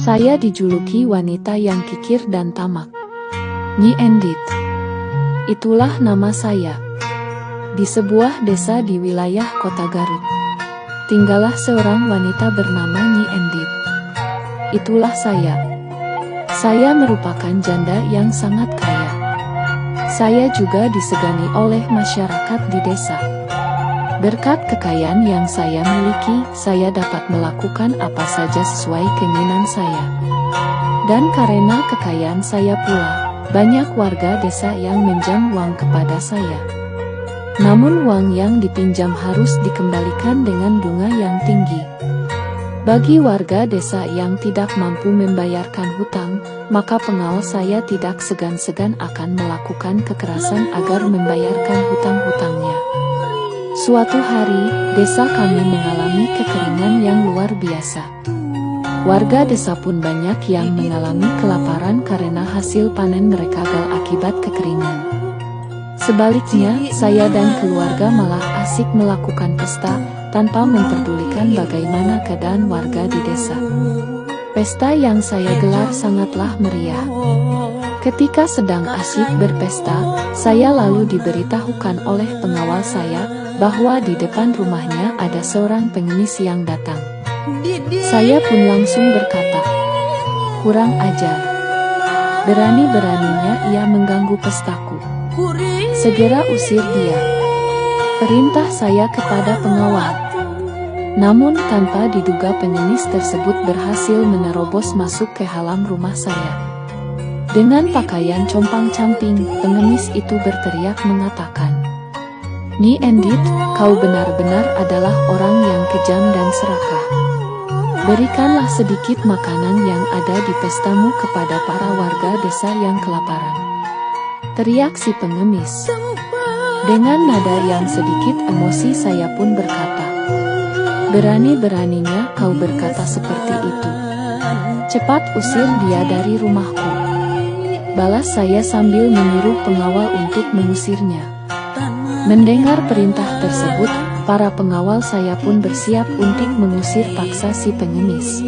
Saya dijuluki wanita yang kikir dan tamak. Nyi Endit. Itulah nama saya. Di sebuah desa di wilayah kota Garut, tinggallah seorang wanita bernama Nyi Endit. Itulah saya. Saya merupakan janda yang sangat kaya. Saya juga disegani oleh masyarakat di desa. Berkat kekayaan yang saya miliki, saya dapat melakukan apa saja sesuai keinginan saya. Dan karena kekayaan saya pula, banyak warga desa yang minjam uang kepada saya. Namun uang yang dipinjam harus dikembalikan dengan bunga yang tinggi. Bagi warga desa yang tidak mampu membayarkan hutang, maka pengawal saya tidak segan-segan akan melakukan kekerasan agar membayarkan hutang-hutangnya. Suatu hari, desa kami mengalami kekeringan yang luar biasa. Warga desa pun banyak yang mengalami kelaparan karena hasil panen mereka gagal akibat kekeringan. Sebaliknya, saya dan keluarga malah asik melakukan pesta, tanpa memperdulikan bagaimana keadaan warga di desa. Pesta yang saya gelar sangatlah meriah. Ketika sedang asyik berpesta, saya lalu diberitahukan oleh pengawal saya, bahwa di depan rumahnya ada seorang pengemis yang datang. Saya pun langsung berkata, "Kurang ajar. Berani-beraninya ia mengganggu pestaku. Segera usir dia," perintah saya kepada pengawal. Namun tanpa diduga pengemis tersebut berhasil menerobos masuk ke halaman rumah saya. Dengan pakaian compang-camping, pengemis itu berteriak mengatakan, "Nyi Endit, kau benar-benar adalah orang yang kejam dan serakah. Berikanlah sedikit makanan yang ada di pestamu kepada para warga desa yang kelaparan," teriak si pengemis. Dengan nada yang sedikit emosi saya pun berkata, "Berani-beraninya kau berkata seperti itu. Cepat usir dia dari rumahku," balas saya sambil menyuruh pengawal untuk mengusirnya. Mendengar perintah tersebut, para pengawal saya pun bersiap untuk mengusir paksa si pengemis.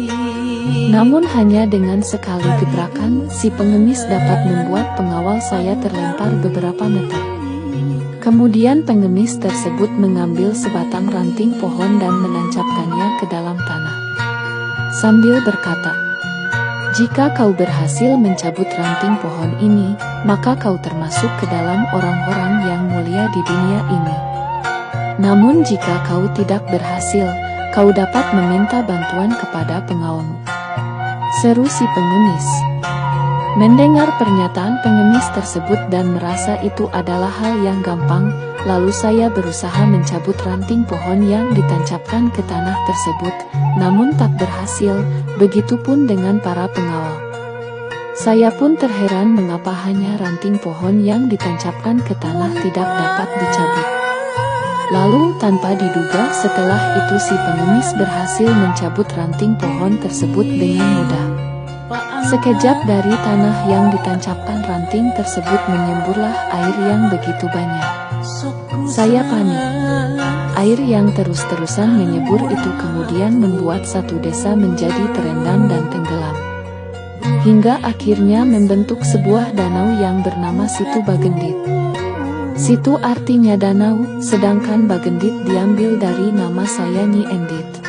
Namun hanya dengan sekali gebrakan, si pengemis dapat membuat pengawal saya terlempar beberapa meter. Kemudian pengemis tersebut mengambil sebatang ranting pohon dan menancapkannya ke dalam tanah. Sambil berkata, "Jika kau berhasil mencabut ranting pohon ini, maka kau termasuk ke dalam orang-orang yang mulia di dunia ini. Namun jika kau tidak berhasil, kau dapat meminta bantuan kepada pengawalmu," seru si pengemis. Mendengar pernyataan pengemis tersebut dan merasa itu adalah hal yang gampang, lalu saya berusaha mencabut ranting pohon yang ditancapkan ke tanah tersebut, namun tak berhasil, begitupun dengan para pengawal. Saya pun terheran mengapa hanya ranting pohon yang ditancapkan ke tanah tidak dapat dicabut. Lalu tanpa diduga setelah itu si pengemis berhasil mencabut ranting pohon tersebut dengan mudah. Sekejap dari tanah yang ditancapkan ranting tersebut menyemburlah air yang begitu banyak. Saya panik. Air yang terus-terusan menyembur itu kemudian membuat satu desa menjadi terendam dan tenggelam. Hingga akhirnya membentuk sebuah danau yang bernama Situ Bagendit. Situ artinya danau, sedangkan Bagendit diambil dari nama saya Nyi Endit.